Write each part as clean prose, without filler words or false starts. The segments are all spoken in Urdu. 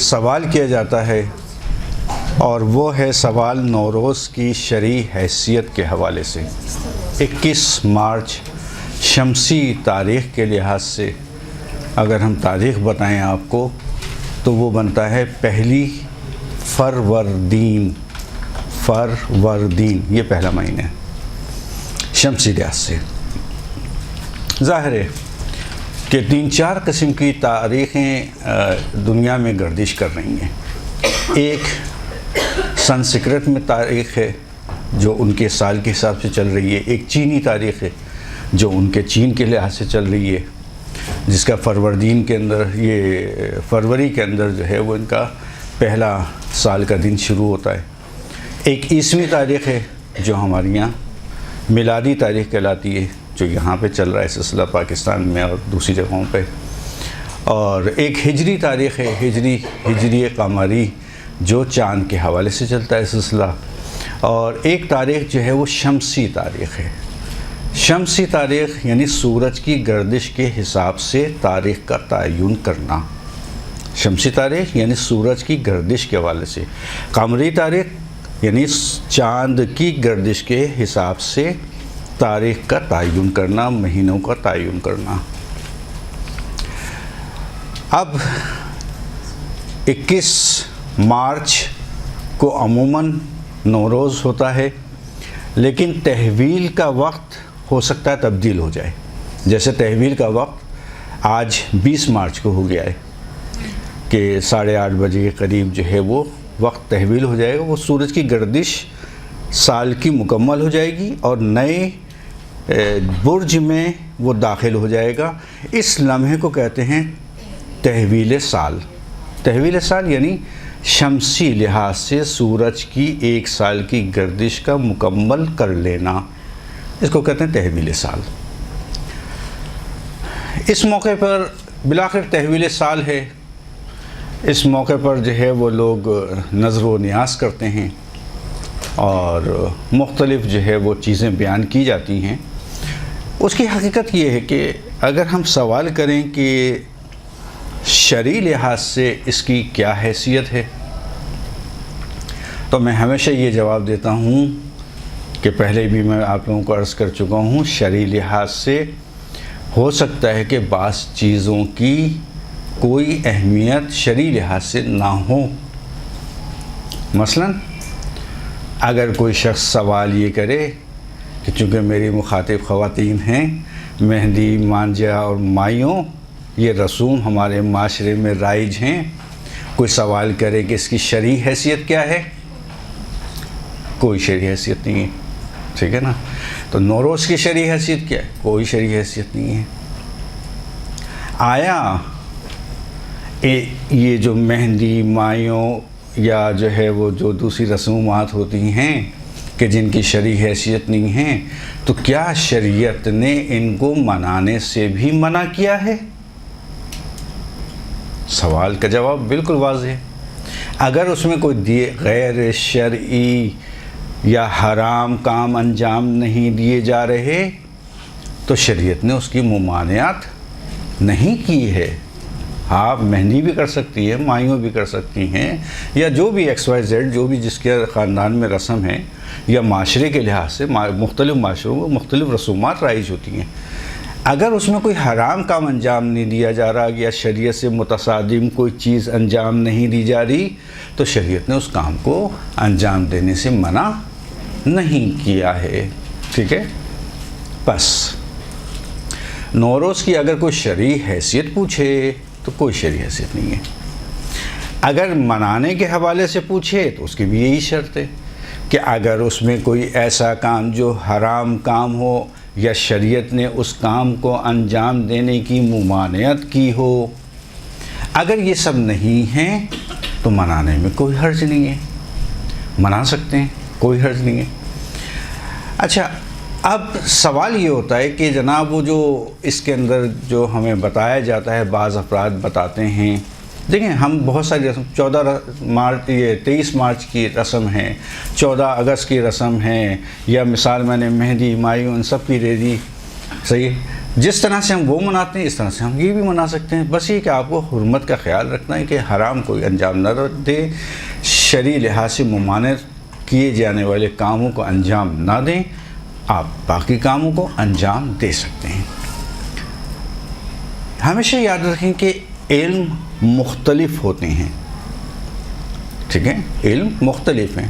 سوال کیا جاتا ہے، اور وہ ہے سوال نوروز کی شرعی حیثیت کے حوالے سے۔ 21 مارچ شمسی تاریخ کے لحاظ سے اگر ہم تاریخ بتائیں آپ کو تو وہ بنتا ہے پہلی فروردین۔ یہ پہلا مہینہ ہے شمسی لحاظ سے۔ ظاہر ہے کہ 3-4 قسم کی تاریخیں دنیا میں گردش کر رہی ہیں۔ ایک سنسکرت میں تاریخ ہے جو ان کے سال کے حساب سے چل رہی ہے، ایک چینی تاریخ ہے جو ان کے چین کے لحاظ سے چل رہی ہے، جس کا فروردین کے اندر، یہ فروری کے اندر جو ہے وہ ان کا پہلا سال کا دن شروع ہوتا ہے۔ ایک عیسوی تاریخ ہے جو ہمارے یہاں میلادی تاریخ کہلاتی ہے، جو یہاں پہ چل رہا ہے سلسلہ پاکستان میں اور دوسری جگہوں پہ، اور ایک ہجری تاریخ ہے، ہجری قمری، جو چاند کے حوالے سے چلتا ہے سلسلہ، اور ایک تاریخ جو ہے وہ شمسی تاریخ ہے۔ شمسی تاریخ یعنی سورج کی گردش کے حساب سے تاریخ کا تعین کرنا۔ شمسی تاریخ یعنی سورج کی گردش کے حوالے سے۔ قمری تاریخ یعنی چاند کی گردش کے حساب سے تاریخ کا تعین کرنا، مہینوں کا تعین کرنا۔ اب 21 مارچ کو عموماً نوروز ہوتا ہے، لیکن تحویل کا وقت ہو سکتا ہے تبدیل ہو جائے۔ جیسے تحویل کا وقت آج 20 مارچ کو ہو گیا ہے کہ 8:30 بجے کے قریب جو ہے وہ وقت تحویل ہو جائے گا، وہ سورج کی گردش سال کی مکمل ہو جائے گی اور نئے برج میں وہ داخل ہو جائے گا۔ اس لمحے کو کہتے ہیں تحویل سال۔ تحویل سال یعنی شمسی لحاظ سے سورج کی ایک سال کی گردش کا مکمل کر لینا، اس کو کہتے ہیں تحویل سال۔ اس موقع پر بالآخر تحویل سال ہے، اس موقع پر جو ہے وہ لوگ نظر و نیاز کرتے ہیں اور مختلف جو ہے وہ چیزیں بیان کی جاتی ہیں۔ اس کی حقیقت یہ ہے کہ اگر ہم سوال کریں کہ شرعی لحاظ سے اس کی کیا حیثیت ہے، تو میں ہمیشہ یہ جواب دیتا ہوں کہ پہلے بھی میں آپ لوگوں کو عرض کر چکا ہوں، شرعی لحاظ سے ہو سکتا ہے کہ بعض چیزوں کی کوئی اہمیت شرعی لحاظ سے نہ ہو۔ مثلا اگر کوئی شخص سوال یہ کرے کہ چونکہ میری مخاطب خواتین ہیں، مہندی، مانجا اور مائیوں یہ رسوم ہمارے معاشرے میں رائج ہیں، کوئی سوال کرے کہ اس کی شرعی حیثیت کیا ہے، کوئی شرعی حیثیت نہیں ہے، ٹھیک ہے نا؟ تو نوروز کی شرعی حیثیت کیا ہے؟ کوئی شرعی حیثیت نہیں ہے۔ آیا یہ جو مہندی، مائیوں یا جو ہے وہ جو دوسری رسومات ہوتی ہیں کہ جن کی شرعی حیثیت نہیں ہیں، تو کیا شریعت نے ان کو منانے سے بھی منع کیا ہے؟ سوال کا جواب بالکل واضح ہے۔ اگر اس میں کوئی غیر شرعی یا حرام کام انجام نہیں دیے جا رہے تو شریعت نے اس کی ممانعت نہیں کی ہے۔ آپ مہندی بھی کر سکتی ہیں، مائیوں بھی کر سکتی ہیں، یا جو بھی XYZ جو بھی جس کے خاندان میں رسم ہے یا معاشرے کے لحاظ سے مختلف معاشروں میں مختلف رسومات رائج ہوتی ہیں۔ اگر اس میں کوئی حرام کام انجام نہیں دیا جا رہا یا شریعت سے متصادم کوئی چیز انجام نہیں دی جا رہی تو شریعت نے اس کام کو انجام دینے سے منع نہیں کیا ہے، ٹھیک ہے؟ بس نوروز کی اگر کوئی شرعی حیثیت پوچھے تو کوئی شرعی حیثیت نہیں ہے۔ اگر منانے کے حوالے سے پوچھے تو اس کی بھی یہی شرط ہے کہ اگر اس میں کوئی ایسا کام جو حرام کام ہو یا شریعت نے اس کام کو انجام دینے کی ممانعت کی ہو، اگر یہ سب نہیں ہیں تو منانے میں کوئی حرج نہیں ہے، منا سکتے ہیں، کوئی حرج نہیں ہے۔ اچھا، اب سوال یہ ہوتا ہے کہ جناب وہ جو اس کے اندر جو ہمیں بتایا جاتا ہے، بعض افراد بتاتے ہیں، دیکھیں ہم بہت ساری رسم 23 مارچ کی رسم ہے، 14 اگست کی رسم ہے، یا مثال میں نے مہندی، مائیوں ان سب کی دے دی، صحیح، جس طرح سے ہم وہ مناتے ہیں اس طرح سے ہم یہ بھی منا سکتے ہیں. بس یہ کہ آپ کو حرمت کا خیال رکھنا ہے کہ حرام کوئی انجام نہ دے، شرعی لحاظ سے ممانعت کیے جانے والے کاموں کو انجام نہ دیں، آپ باقی کاموں کو انجام دے سکتے ہیں. ہمیشہ یاد رکھیں کہ علم مختلف ہوتے ہیں، ٹھیک ہے، علم مختلف ہیں.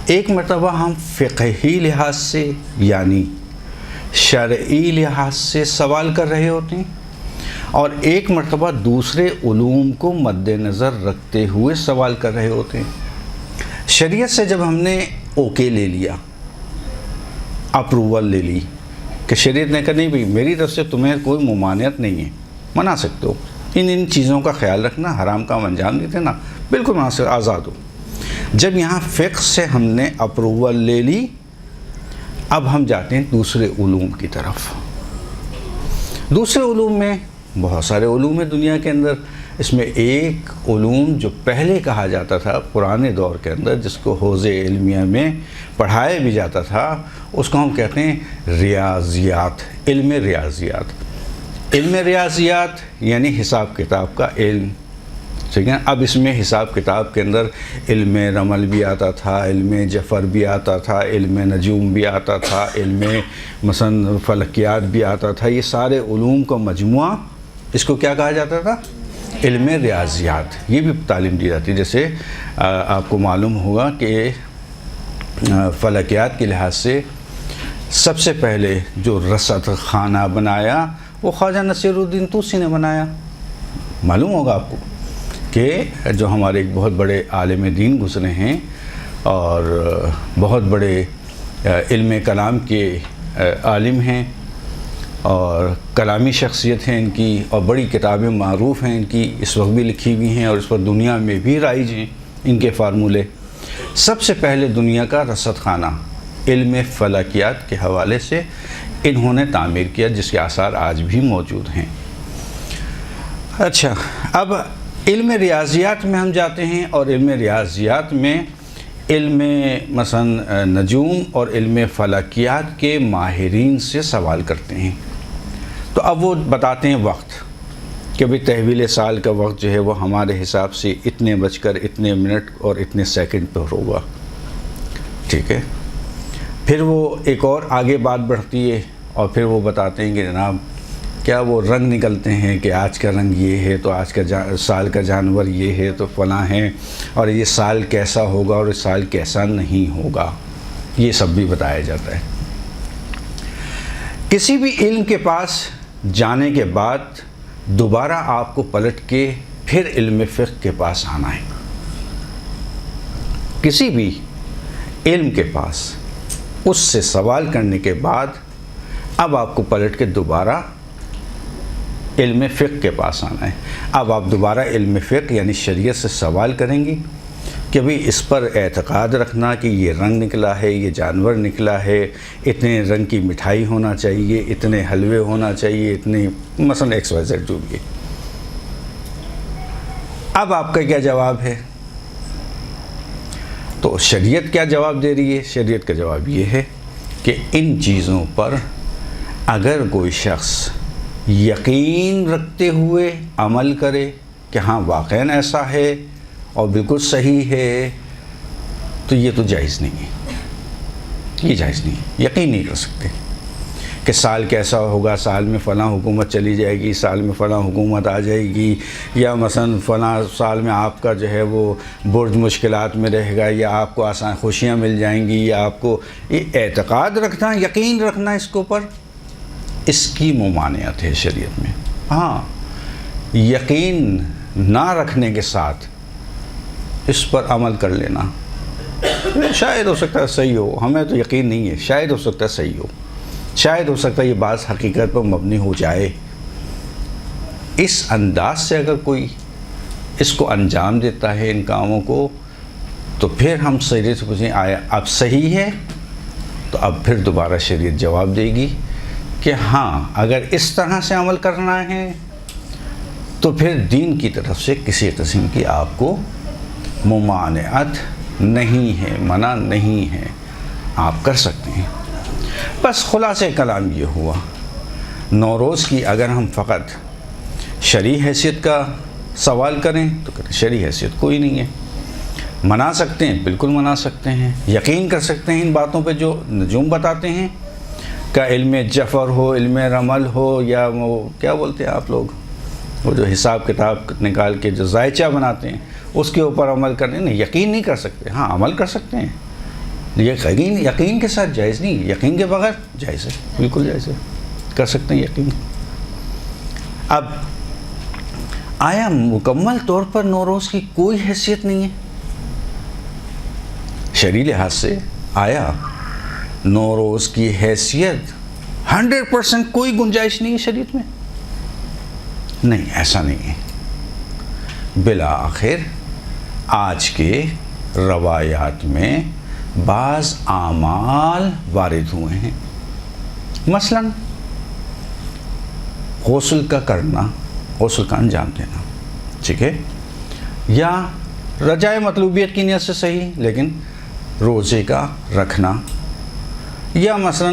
ایک مرتبہ ہم فقہی لحاظ سے یعنی شرعی لحاظ سے سوال کر رہے ہوتے ہیں، اور ایک مرتبہ دوسرے علوم کو مد نظر رکھتے ہوئے سوال کر رہے ہوتے ہیں. شریعت سے جب ہم نے اوکے لے لیا، اپروول لے لی کہ شریعت نے کہا نہیں بھئی میری طرف سے تمہیں کوئی ممانعت نہیں ہے، منا سکتے ہو، ان چیزوں کا خیال رکھنا، حرام کام انجام نہیں دینا، بالکل مناسب، آزاد ہو. جب یہاں فقہ سے ہم نے اپروول لے لی، اب ہم جاتے ہیں دوسرے علوم کی طرف. دوسرے علوم میں بہت سارے علوم ہیں دنیا کے اندر. اس میں ایک علوم جو پہلے کہا جاتا تھا پرانے دور کے اندر، جس کو حوض علمیہ میں پڑھایا بھی جاتا تھا، اس کو ہم کہتے ہیں ریاضیات، علم ریاضیات. علم ریاضیات یعنی حساب کتاب کا علم، ٹھیک ہے. اب اس میں حساب کتاب کے اندر علم رمل بھی آتا تھا، علم جفر بھی آتا تھا، علم نجوم بھی آتا تھا، علم مثلا فلکیات بھی آتا تھا. یہ سارے علوم کا مجموعہ، اس کو کیا کہا جاتا تھا؟ علم ریاضیات. یہ بھی تعلیم دی جاتی ہے. جیسے آپ کو معلوم ہوگا کہ فلکیات کے لحاظ سے سب سے پہلے جو رصد خانہ بنایا وہ خواجہ نصیر الدین طوسی نے بنایا. معلوم ہوگا آپ کو کہ جو ہمارے ایک بہت بڑے عالم دین گزرے ہیں اور بہت بڑے علم کلام کے عالم ہیں اور کلامی شخصیت ہیں ان کی، اور بڑی کتابیں معروف ہیں ان کی، اس وقت بھی لکھی ہوئی ہیں اور اس پر دنیا میں بھی رائج ہیں ان کے فارمولے. سب سے پہلے دنیا کا رصد خانہ علم فلکیات کے حوالے سے انہوں نے تعمیر کیا، جس کے آثار آج بھی موجود ہیں. اچھا، اب علم ریاضیات میں ہم جاتے ہیں، اور علم ریاضیات میں علم مثلا نجوم اور علم فلکیات کے ماہرین سے سوال کرتے ہیں. تو اب وہ بتاتے ہیں وقت کہ بھئی تحویل سال کا وقت جو ہے وہ ہمارے حساب سے اتنے بج کر اتنے منٹ اور اتنے سیکنڈ پر ہوگا، ٹھیک ہے. پھر وہ ایک اور آگے بات بڑھتی ہے اور پھر وہ بتاتے ہیں کہ جناب کیا وہ رنگ نکلتے ہیں کہ آج کا رنگ یہ ہے تو آج کا سال کا جانور یہ ہے تو فلاں ہے، اور یہ سال کیسا ہوگا اور یہ سال کیسا نہیں ہوگا، یہ سب بھی بتایا جاتا ہے. کسی بھی علم کے پاس جانے کے بعد دوبارہ آپ کو پلٹ کے پھر علم فقہ کے پاس آنا ہے. کسی بھی علم کے پاس اس سے سوال کرنے کے بعد اب آپ کو پلٹ کے دوبارہ علم فقہ کے پاس آنا ہے. اب آپ دوبارہ علم فقہ یعنی شریعت سے سوال کریں گی کہ بھئی اس پر اعتقاد رکھنا کہ یہ رنگ نکلا ہے، یہ جانور نکلا ہے، اتنے رنگ کی مٹھائی ہونا چاہیے، اتنے حلوے ہونا چاہیے، اتنے مثلا ایکس وائی زیڈ جو بھی ہے. اب آپ کا کیا جواب ہے؟ تو شریعت کیا جواب دے رہی ہے؟ شریعت کا جواب یہ ہے کہ ان چیزوں پر اگر کوئی شخص یقین رکھتے ہوئے عمل کرے کہ ہاں واقعاً ایسا ہے اور بالکل صحیح ہے، تو یہ تو جائز نہیں ہے. یہ جائز نہیں ہے. یقین نہیں کر سکتے کہ سال کیسا ہوگا، سال میں فلاں حکومت چلی جائے گی، سال میں فلاں حکومت آ جائے گی، یا مثلا فلاں سال میں آپ کا جو ہے وہ برج مشکلات میں رہے گا، یا آپ کو آسان خوشیاں مل جائیں گی، یا آپ کو یہ اعتقاد رکھنا، یقین رکھنا اس کے اوپر، اس کی ممانعت ہے شریعت میں. ہاں، یقین نہ رکھنے کے ساتھ اس پر عمل کر لینا شاید ہو سکتا ہے صحیح ہو، ہمیں تو یقین نہیں ہے، شاید ہو سکتا ہے صحیح ہو، شاید ہو سکتا ہے یہ بات حقیقت پر مبنی ہو جائے. اس انداز سے اگر کوئی اس کو انجام دیتا ہے ان کاموں کو، تو پھر ہم شریعت سے پوچھیں آیا اب صحیح ہے؟ تو اب پھر دوبارہ شریعت جواب دے گی کہ ہاں اگر اس طرح سے عمل کرنا ہے تو پھر دین کی طرف سے کسی قسم کی آپ کو ممانعت نہیں ہے، منع نہیں ہے، آپ کر سکتے ہیں. بس خلاصہ کلام یہ ہوا نوروز کی اگر ہم فقط شرعی حیثیت کا سوال کریں تو شرعی حیثیت کوئی نہیں ہے. منا سکتے ہیں، بالکل منا سکتے ہیں. یقین کر سکتے ہیں ان باتوں پہ جو نجوم بتاتے ہیں، کا علم جفر ہو، علم رمل ہو، یا وہ کیا بولتے ہیں آپ لوگ، وہ جو حساب کتاب نکال کے جو ذائچہ بناتے ہیں اس کے اوپر عمل کرنے. نہیں، یقین نہیں کر سکتے. ہاں عمل کر سکتے ہیں. یقین کے ساتھ جائز نہیں، یقین کے بغیر جائز ہے، بالکل جائز ہے، کر سکتے ہیں یقین. اب آیا مکمل طور پر نوروز کی کوئی حیثیت نہیں ہے؟ شرعی لحاظ سے آیا نوروز کی حیثیت 100% کوئی گنجائش نہیں ہے شریعت میں؟ نہیں، ایسا نہیں ہے. بالآخر آج کے روایات میں بعض اعمال وارد ہوئے ہیں. مثلا غسل کا کرنا، غسل کا انجام دینا، ٹھیک ہے، یا رجائے مطلوبیت کی نیت سے صحیح لیکن روزے کا رکھنا، یا مثلا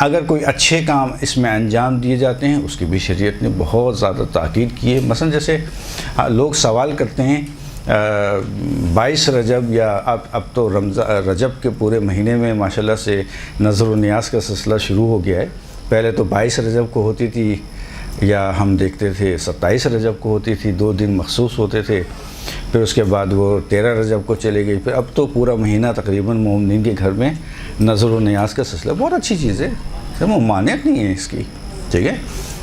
اگر کوئی اچھے کام اس میں انجام دیے جاتے ہیں اس کی بھی شریعت نے بہت زیادہ تاکید کی ہے. مثلا جیسے لوگ سوال کرتے ہیں 22 رجب، یا اب تو رجب کے پورے مہینے میں ماشاءاللہ سے نظر و نیاز کا سلسلہ شروع ہو گیا ہے. پہلے تو 22 رجب کو ہوتی تھی، یا ہم دیکھتے تھے 27 رجب کو ہوتی تھی، 2 دن مخصوص ہوتے تھے. پھر اس کے بعد وہ 13 رجب کو چلے گئی. پھر اب تو پورا مہینہ تقریباً مومنین کے گھر میں نظر و نیاز کا سلسلہ. بہت اچھی چیز ہے، ممانعت نہیں ہے اس کی، ٹھیک ہے.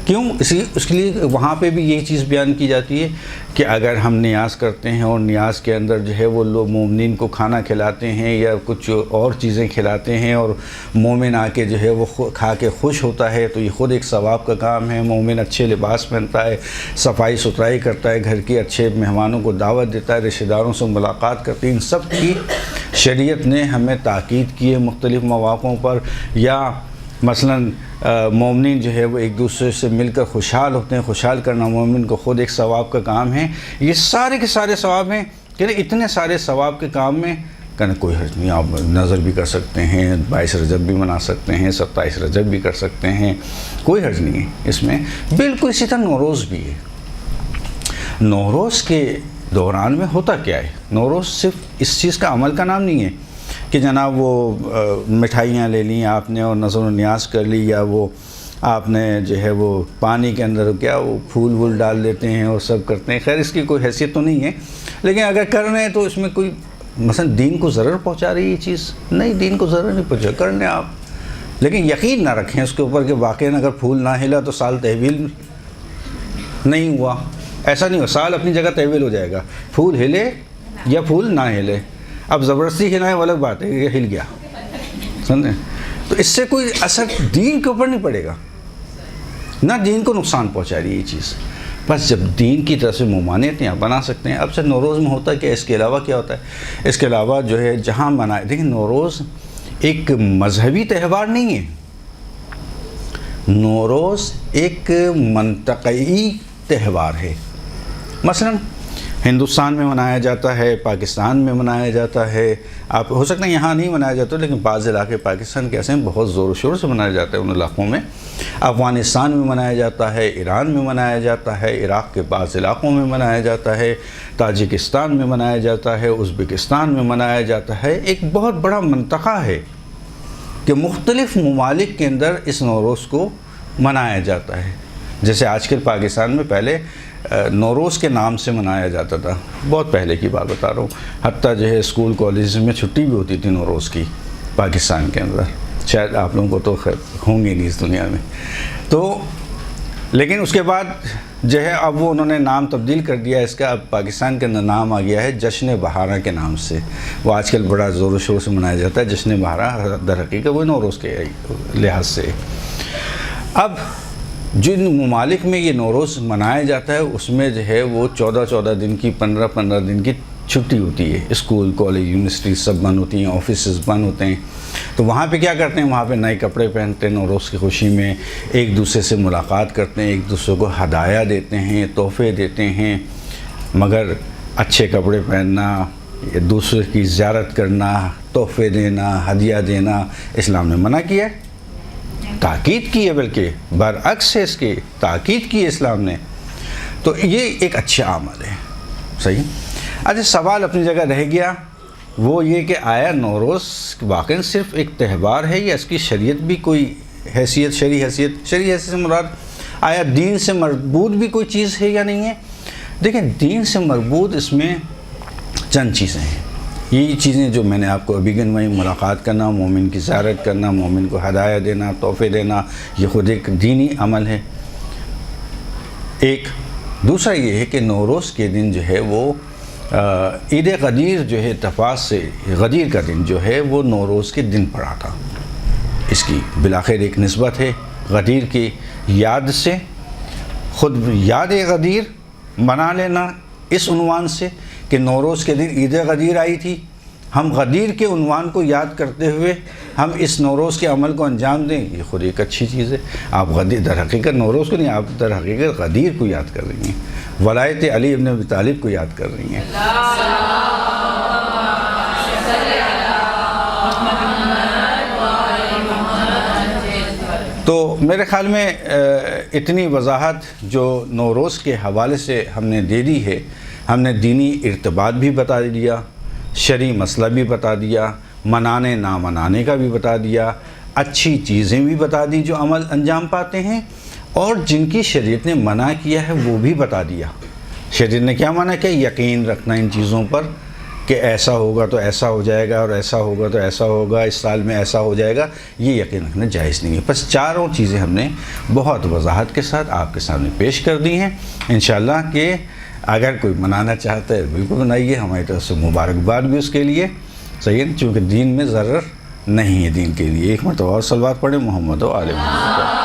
کیوں؟ اس کے لیے وہاں پہ بھی یہی چیز بیان کی جاتی ہے کہ اگر ہم نیاز کرتے ہیں اور نیاز کے اندر جو ہے وہ لوگ مومنین کو کھانا کھلاتے ہیں یا کچھ اور چیزیں کھلاتے ہیں اور مومن آ کے جو ہے وہ کھا کے خوش ہوتا ہے تو یہ خود ایک ثواب کا کام ہے. مومن اچھے لباس پہنتا ہے، صفائی ستھرائی کرتا ہے، گھر کے اچھے مہمانوں کو دعوت دیتا ہے، رشتہ داروں سے ملاقات کرتی ہے. ان سب کی شریعت نے ہمیں تاکید کی ہے مختلف مواقعوں پر. یا مثلا مومنین جو ہے وہ ایک دوسرے سے مل کر خوشحال ہوتے ہیں، خوشحال کرنا مومن کو خود ایک ثواب کا کام ہے. یہ سارے کے سارے ثواب ہیں کہ اتنے سارے ثواب کے کام میں کہنا کوئی حرج نہیں. آپ نظر بھی کر سکتے ہیں، 22 رجب بھی منا سکتے ہیں، 27 رجب بھی کر سکتے ہیں، کوئی حرج نہیں ہے اس میں. بالکل اسی طرح نوروز بھی ہے. نوروز کے دوران میں ہوتا کیا ہے؟ نوروز صرف اس چیز کا عمل کا نام نہیں ہے کہ جناب وہ مٹھائیاں لے لیں آپ نے اور نظر و نیاز کر لی، یا وہ آپ نے جو ہے وہ پانی کے اندر کیا وہ پھول وول ڈال دیتے ہیں اور سب کرتے ہیں. خیر اس کی کوئی حیثیت تو نہیں ہے، لیکن اگر کر رہے ہیں تو اس میں کوئی مثلا دین کو ضرر پہنچا رہی ہے یہ چیز؟ نہیں، دین کو ضرر نہیں پہنچا، کر لیں آپ، لیکن یقین نہ رکھیں اس کے اوپر کہ واقعاً اگر پھول نہ ہلا تو سال تحویل نہیں ہوا. ایسا نہیں ہو، سال اپنی جگہ تحویل ہو جائے گا، پھول ہلے یا پھول نہ ہلے. اب زبردستی ہلائے وہ الگ بات ہے کہ ہل گیا، سمجھیں؟ تو اس سے کوئی اثر دین کے اوپر نہیں پڑے گا، نہ دین کو نقصان پہنچا رہی ہے یہ چیز. بس جب دین کی طرف سے ممانعت آپ بنا سکتے ہیں. اب سے نوروز میں ہوتا ہے کہ اس کے علاوہ کیا ہوتا ہے؟ اس کے علاوہ جو ہے جہاں منائے، دیکھیں نوروز ایک مذہبی تہوار نہیں ہے، نوروز ایک منطقی تہوار ہے. مثلا ہندوستان میں منایا جاتا ہے، پاکستان میں منایا جاتا ہے. آپ ہو سکتا ہے یہاں نہیں منایا جاتا، لیکن بعض علاقے پاکستان کے ایسے ہیں بہت زور و شور سے منایا جاتا ہے ان علاقوں میں. افغانستان میں منایا جاتا ہے، ایران میں منایا جاتا ہے، عراق کے بعض علاقوں میں منایا جاتا ہے، تاجکستان میں منایا جاتا ہے، ازبکستان میں منایا جاتا ہے. ایک بہت بڑا منطقہ ہے کہ مختلف ممالک کے اندر اس نوروز کو منایا جاتا ہے. جیسے آج کل پاکستان میں پہلے نوروز کے نام سے منایا جاتا تھا، بہت پہلے کی بات بتا رہا ہوں. حتیٰ جو ہے اسکول کالج میں چھٹی بھی ہوتی تھی نوروز کی پاکستان کے اندر. شاید آپ لوگوں کو تو خیر ہوں گے نہیں اس دنیا میں. تو لیکن اس کے بعد جو ہے اب وہ انہوں نے نام تبدیل کر دیا اس کا. اب پاکستان کے اندر نام آ گیا ہے جشن بہارا کے نام سے. وہ آج کل بڑا زور و شور سے منایا جاتا ہے جشن بہارا، در حقیقت وہ نوروز کے لحاظ سے. اب جن ممالک میں یہ نوروز منایا جاتا ہے اس میں جو ہے وہ 14 دن کی 15 دن کی چھٹی ہوتی ہے. اسکول کالج یونیورسٹی سب بند ہوتی ہیں، آفیسز بند ہوتے ہیں. تو وہاں پہ کیا کرتے ہیں؟ وہاں پہ نئے کپڑے پہنتے ہیں، نوروز کی خوشی میں ایک دوسرے سے ملاقات کرتے ہیں، ایک دوسرے کو ہدایہ دیتے ہیں، تحفے دیتے ہیں. مگر اچھے کپڑے پہننا، دوسرے کی زیارت کرنا، تحفے دینا، ہدیہ دینا اسلام نے منع کیا ہے. تاکید کی ہے، بلکہ برعکس ہے اس کے تاکید کی ہے اسلام نے. تو یہ ایک اچھا عمل ہے. صحیح. اچھا، سوال اپنی جگہ رہ گیا، وہ یہ کہ آیا نوروز واقعاً صرف ایک تہوار ہے یا اس کی شریعت بھی کوئی حیثیت، شرعی حیثیت سے مراد آیا دین سے مربوط بھی کوئی چیز ہے یا نہیں ہے؟ دیکھیں، دین سے مربوط اس میں چند چیزیں ہیں. یہ چیزیں جو میں نے آپ کو ابھی گنوائی، ملاقات کرنا، مومن کی زیارت کرنا، مومن کو ہدایہ دینا، تحفے دینا، یہ خود ایک دینی عمل ہے. ایک دوسرا یہ ہے کہ نوروز کے دن جو ہے وہ عید غدیر جو ہے، اتفاق سے غدیر کا دن جو ہے وہ نوروز کے دن پڑا تھا. اس کی بالآخر ایک نسبت ہے غدیر کی یاد سے. خود یاد غدیر منا لینا اس عنوان سے کہ نوروز کے دن عید غدیر آئی تھی، ہم غدیر کے عنوان کو یاد کرتے ہوئے ہم اس نوروز کے عمل کو انجام دیں، یہ خود ایک اچھی چیز ہے. آپ غدیر در حقیقت نوروز کو نہیں، آپ در حقیقت غدیر کو یاد کر رہی ہیں، ولایت علی ابن ابی طالب کو یاد کر رہی ہیں. تو میرے خیال میں اتنی وضاحت جو نوروز کے حوالے سے ہم نے دے دی ہے، ہم نے دینی ارتباط بھی بتا دیا، شرعی مسئلہ بھی بتا دیا، منانے نہ منانے کا بھی بتا دیا، اچھی چیزیں بھی بتا دی جو عمل انجام پاتے ہیں، اور جن کی شریعت نے منع کیا ہے وہ بھی بتا دیا. شریعت نے کیا منع کیا؟ یقین رکھنا ان چیزوں پر کہ ایسا ہوگا تو ایسا ہو جائے گا، اور ایسا ہوگا تو ایسا ہوگا، اس سال میں ایسا ہو جائے گا، یہ یقین رکھنا جائز نہیں ہے. بس چاروں چیزیں ہم نے بہت وضاحت کے ساتھ آپ کے سامنے پیش کر دی ہیں. انشاءاللہ کہ اگر کوئی منانا چاہتا ہے بالکل منائیے، ہماری طرف سے مبارکباد بھی اس کے لیے. صحیح ہے، چونکہ دین میں ضرر نہیں ہے دین کے لیے. ایک مرتبہ اور صلوات پڑھیں محمد و آل محمد.